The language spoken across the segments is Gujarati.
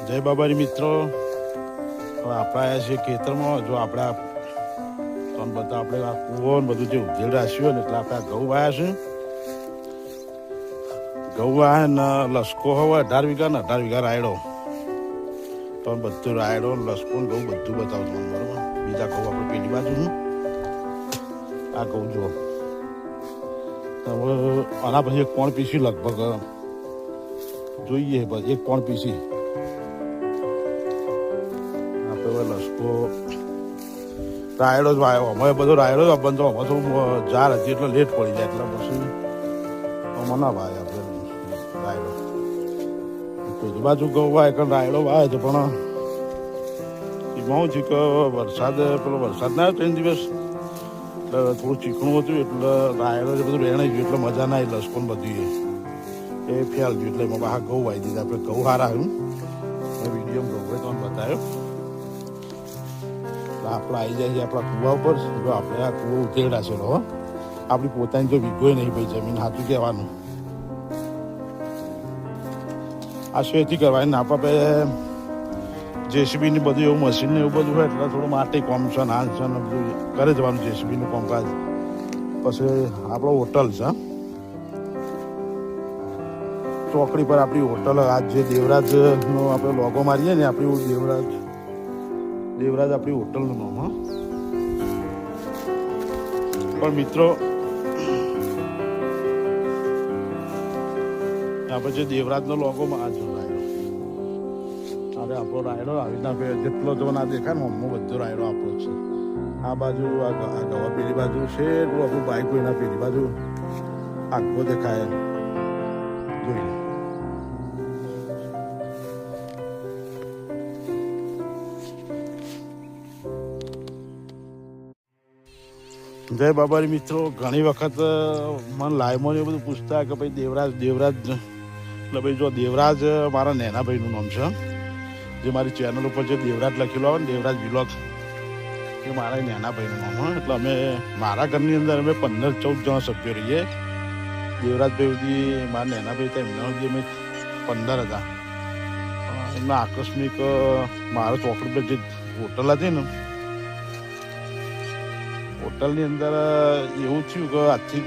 જય બાબારી મિત્રો, હવે આપણે આવ્યા છીએ ખેતરમાં. જો આપણે બધા આપણે આ કૂવો ને બધું જે ઉધેલ રાખ્યું ને એટલે આપણે આ ઘઉં વાયા છે. ઘઉં વાયા ને લસકો હોય 18 વીઘા ને 18 વીઘા રાયડો. તો બધું રાયડો લસકો ને ઘઉં બધું બતાવું તમને, બરાબર. બીજા ઘઉં આપણે પેલી બાજુ આ ઘઉં જુઓ. હવે આના પછી એક કોણ પીસી લગભગ જોઈએ, બસ એક કોણ પીસી લસકો રાયડો જ વાયો. અમે બધો રાયડો જ બંધ, અમે થોડું જાર હતી એટલે લેટ પડી જાય, એટલે પછી અમે ના વાય આપણે રાયડો. પેલી બાજુ ઘઉં વાય કારણ રાયડો વાય છે, પણ એમાં શું છે કે વરસાદ ના આવ્યો 3 દિવસ, એટલે થોડું ચીકણું હતું, એટલે રાયડો બધું રહેણાઈ ગયું, એટલે મજા ના આવી. લસકો ને બધું એ ફેલ ગયું, એટલે એમાં બહાર ઘઉં વાવી દીધા. આપણે ઘઉં સારા આવ્યું, વિડીયો ઘઉં તમને બતાવ્યો. આપણે આવી જાય છે આપણા કૂવા ઉપર. જો આપણે આ કૂવો ઉતેડા છે, આપણી પોતાની તો વીઘોય નહીં ભાઈ, જમીન સાચું કહેવાનું. આ શેથી કરવાય ને આપણે જેસીબીની બધું એવું મશીન ને એવું બધું હોય, એટલે થોડું માટી કોમ છે ને આ છે ને બધું કરે જવાનું જેસીબીનું કામકાજ. પછી આપણો હોટલ છે, ચોકડી પર આપણી હોટલ. આજ જે દેવરાજનો આપણે લોગો મારીએ ને, આપણી દેવરાજ આપણી હોટલનું નામ. હા, પણ મિત્રો આપણે જે દેવરાજનો લોગો માં રાયડો, અરે આપણો રાયડો આવી રીતના જેટલો જો ના દેખાય ને મમ્મો બધો રાયડો આપણો છે. આ બાજુ આ ગવા પેલી બાજુ છે, આપણું બાઈક હોય ના પેલી બાજુ આખો દેખાય જોઈ. જય બાબારી મિત્રો, ઘણી વખત મને લાઈવમાં એ બધું પૂછતા કે ભાઈ દેવરાજ એટલે ભાઈ જો દેવરાજ મારા નેના ભાઈનું નામ છે. જે મારી ચેનલ ઉપર જે દેવરાજ લખેલું આવે ને, દેવરાજ વ્લોગ, એ મારા નેના ભાઈનું નામ. હા, એટલે અમે મારા ઘરની અંદર અમે 15-14 જણા સભ્યો રહીએ. દેવરાજભાઈ સુધી મારા નેના ભાઈ હતા, એમના સુધી અમે 15 હતા. એમના આકસ્મિક મારા ચોકડી પર જે હોટલ હતી ને, હોટલની અંદર એવું થયું કે આજથી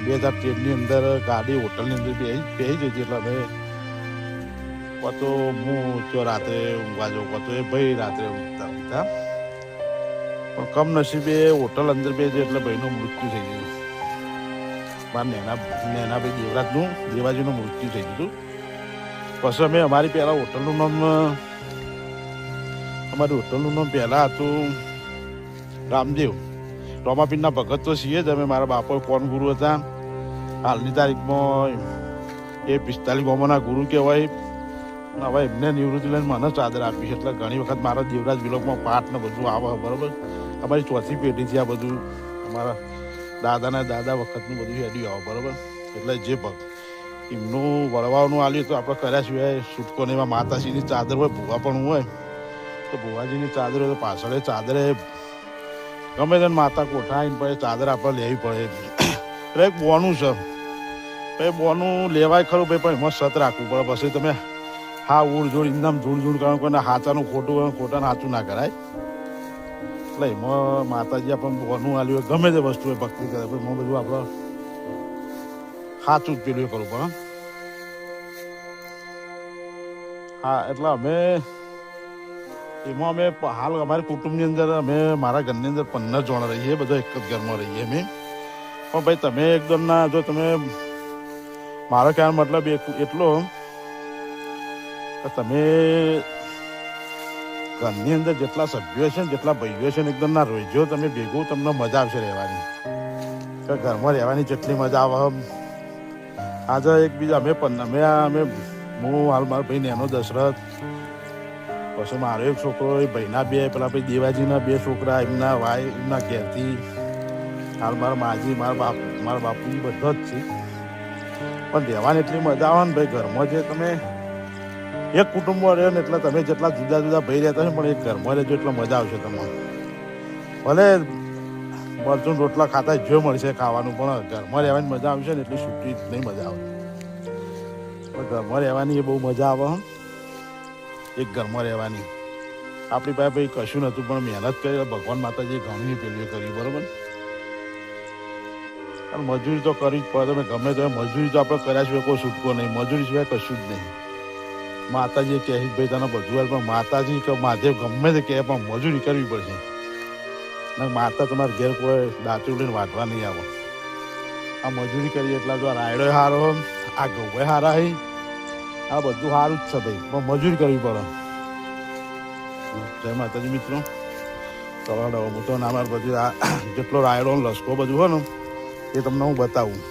2013ની અંદર ગાડી હોટલની અંદર બેસી જતી. એટલે હવે તો હું તો રાત્રે ઊંઘવા જવું, તો એ ભાઈ રાત્રે ઊંઘતા પણ કમનસીબે હોટલ અંદર બેસી એટલે ભાઈનું મૃત્યુ થઈ ગયું. મારા નેના ભાઈ દેવાજીનું મૃત્યુ થઈ ગયું. પછી અમે અમારી પહેલાં હોટલનું નામ પહેલાં હતું રામદેવ. રોમાપીરના ભગત તો છીએ જ અમે. મારા બાપા કોણ ગુરુ હતા. હાલની તારીખમાં એ 45 ગામોના ગુરુ કહેવાય. હવે એમને નિવૃત્તિ લઈને મને ચાદર આપી છે. એટલે ઘણી વખત મારા દેવરાજ વિલોકમાં પાઠ ને બધું આવે, બરાબર. અમારી ચોથી પેઢીથી આ બધું અમારા દાદાના દાદા વખતનું બધું હેડ્યું આવે, બરાબર. એટલે જે એમનું વળવાનું આલ્યું તો આપણે કર્યા સિવાય છૂટકો નહીં. એમાં માતાજીની ચાદર હોય, ભૂવા પણ હોય તો ભુવાજીની ચાદર હોય તો પાછળ ચાદરે ગમે તેને માતા કોઠા આવીને પડે ચાદર આપણે લેવી પડે. એટલે એક બોનું છે ભાઈ, બોનું લેવાય ખરું ભાઈ, પણ એમાં સત રાખવું પડે. પછી તમે હા ઉડજોડ ઇનામ જોડ કરો, કોઈને હાચાનું ખોટું હોય, ખોટાનું સાચું ના કરાય. એટલે એમાં માતાજી આપણને બોનું આલ્યું હોય, ગમે તે વસ્તુ હોય ભક્તિ કરે, પણ એમાં બધું આપણે સાચું જ પેલું કરવું પડે. હા, એટલે એમાં અમે હાલ અમારી કુટુંબની અંદર મારા ઘરની અંદર 15 જણ રહીએ, બધા એક જ ઘરમાં રહીએ અમે. પણ ભાઈ તમે એકદમ ના, જો તમે મારો કહેવાનો મતલબ એટલો કે તમે ઘરની અંદર જેટલા સભ્યો છે ને, જેટલા ભાઈઓ છે ને, એકદમ ના રોજો તમે ભેગું, તમને મજા આવશે રહેવાની. કે ઘરમાં રહેવાની જેટલી મજા આવે. આજે એકબીજા હું હાલ મારા ભાઈ નેનો દશરથ, પછી મારો એક છોકરો, એ ભાઈના પેલા ભાઈ દેવાજીના 2 છોકરા, એમના ઘેરથી. હાલ મારા માજી, મારા બાપુ બધા જ છે. પણ રહેવાની એટલી મજા આવે ને ભાઈ ઘરમાં. જે તમે એક કુટુંબમાં રહ્યો ને એટલે તમે જેટલા જુદા જુદા ભાઈ રહેતા હોય, પણ એક ઘરમાં રહેજો એટલે મજા આવશે તમને. ભલે મરચું રોટલા ખાતા જો મળશે ખાવાનું, પણ ઘરમાં રહેવાની મજા આવશે ને એટલી છૂટી નહીં મજા આવે. પણ ઘરમાં રહેવાની એ બહુ મજા આવે. એક ઘરમાં રહેવાની આપણી પાસે ભાઈ કશું નહોતું, પણ મહેનત કરી ભગવાન માતાજીએ ઘણી પેલી કરી, બરાબર. અને મજૂરી તો કરવી જ પડે. તમે ગમે તો મજૂરી તો આપણે કર્યા સિવાય કોઈ છૂટકો નહીં, મજૂરી સિવાય કશું જ નહીં. માતાજીએ કહે ભાઈ તને બધું, પણ માતાજી કે મહાદેવ ગમે તે કહે પણ મજૂરી કરવી પડશે. ને માતા તમારા ઘેર કોઈ દાંતું લઈને વાટવા નહીં આવે. આ મજૂરી કરીએ એટલા જો આ રાયડો સારો, આ ઘઉં સારા હે, આ બધું સારું જ છે ભાઈ, પણ મજૂરી કરવી પડે. જય માતાજી મિત્રો. ચલો હું તો ના મારે બધું આ જેટલો રાયડો લસકો બધું હોય ને એ તમને હું બતાવું.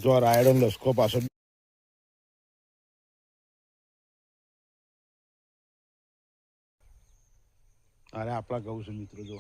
જો રાયડો લસકો પાછો અરે આપણા ઘઉં છે મિત્રો. જો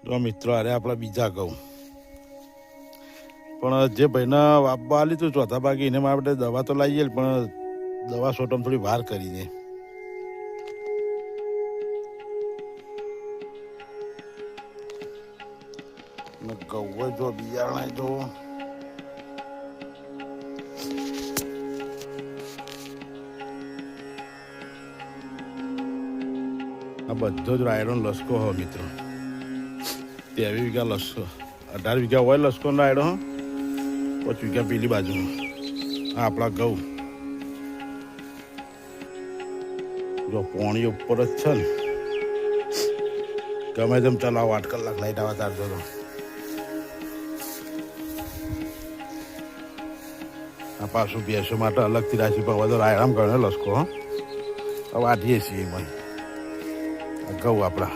તો મિત્રો અરે આપણા બીજા ઘઉં પણ જે ભાઈને વાપવા આલી તું ચોથા ભાગે એને મારા માટે દવા તો લાવીએ પણ દવા છોટમ થોડી વાર કરી દે. ઘઉં જો બિયારણ જો આ બધો જ રાયડો લસકો હો મિત્રો. 23 વીઘા લસકો, 18 વીઘા હોય લસકો રાયડો હો, 5 વીઘા પેલી બાજુ. આ આપણા ઘઉં જો પોણી ઉપર જ છે ને, ગમે તેમ ચલાવો 8 કલાક લાઈટ આવવા તારજો તો. આ પાછું ભેંસો માટે અલગથી રાખી પણ બધો રાયરામ ગણે લસકો હો. હવે વાટીએ છીએ એમાં આ ઘઉં આપણા.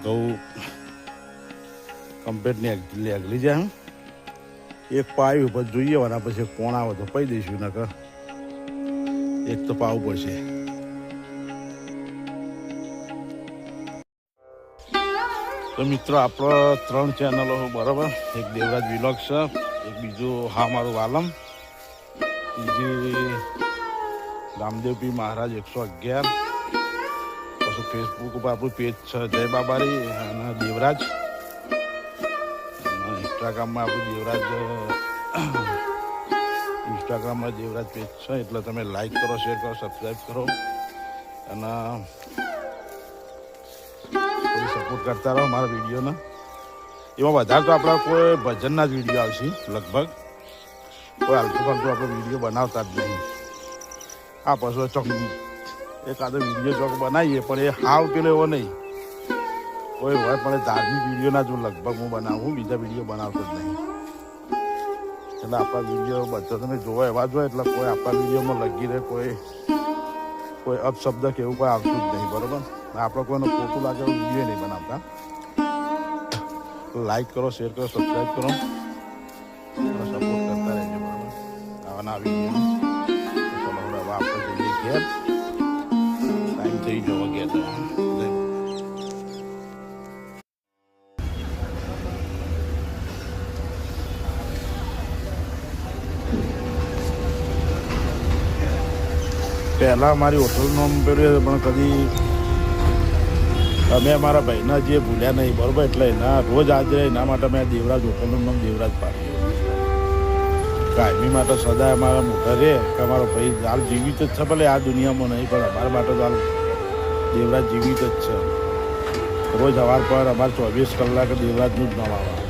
ઘઉં કમ્પ્લીટ ને અગલી જાય. એક પાયું ઉપર જોઈએ વાના પછી કોણ આવે તો પઈ દઈશું, નકર એક તો પાવું પડશે. તો મિત્રો આપણો 3 ચેનલો બરાબર. એક દેવરાજ વિલોગ છે, એક બીજું હા મારું વાલમ, બીજી રામદેવપી મહારાજ 111. પછી ફેસબુક ઉપર આપણું પેજ છે જય બાબારી અને દેવરાજ. ઇન્સ્ટાગ્રામમાં આપણું ઇન્સ્ટાગ્રામમાં દેવરાજ પેજ છે, એટલે તમે લાઈક કરો, શેર કરો, સબસ્ક્રાઈબ કરો અને સપોર્ટ કરતા રહો મારા વિડીયોને. એમાં વધારે તો આપણા કોઈ ભજનના જ વિડીયો આવશે લગભગ. કોઈ આલતુ ફાલતુ આપણે વિડીયો બનાવતા જ નહીં. આ પછી ચોક એકાદો વિડીયો ચોક બનાવીએ પણ એ હાવ પેલો એવો નહીં કોઈ હોય, પણ એ ધાર્મિક વિડીયોના જો લગભગ હું બનાવું, બીજા વિડીયો બનાવતો જ નહીં. એટલે આપણા વિડીયો બધા તમે જોવા એવા જ હોય, એટલે કોઈ આપણા વિડીયોમાં લગી રહે કોઈ અપશબ્દ કે એવું કોઈ આવતું જ નહીં બરાબર. આપણે કોઈને ખોટું લાગે એવું વિડીયો નહીં બનાવતા. લાઈક કરો, શેર કરો, સબસ્ક્રાઈબ કરો, સપોર્ટ કરતા રહેજો બરાબર આવાના વિડીયો. ચલો હવે આપણે જઈએ ઘેર, ટાઈમ થઈ જવો ઘેર જવાનું. પહેલાં અમારી હોટલનું પેલું પણ કદી અમે અમારા ભાઈના જે ભૂલ્યા નહીં બરાબર, એટલે એના રોજ હાજર એના માટે મેં દેવરાજ હોટલનું નામ દેવરાજ પાડ્યું. કાયમી માટે સદા અમારા મોટા રહે કે અમારો ભાઈ હાલ જીવિત જ છે, ભલે આ દુનિયામાં નહીં પણ અમારા માટે તો હાલ દેવરાજ જીવિત જ છે. રોજ સવાર પર અમારે 24 કલાક દેવરાજનું જ નામ આવે.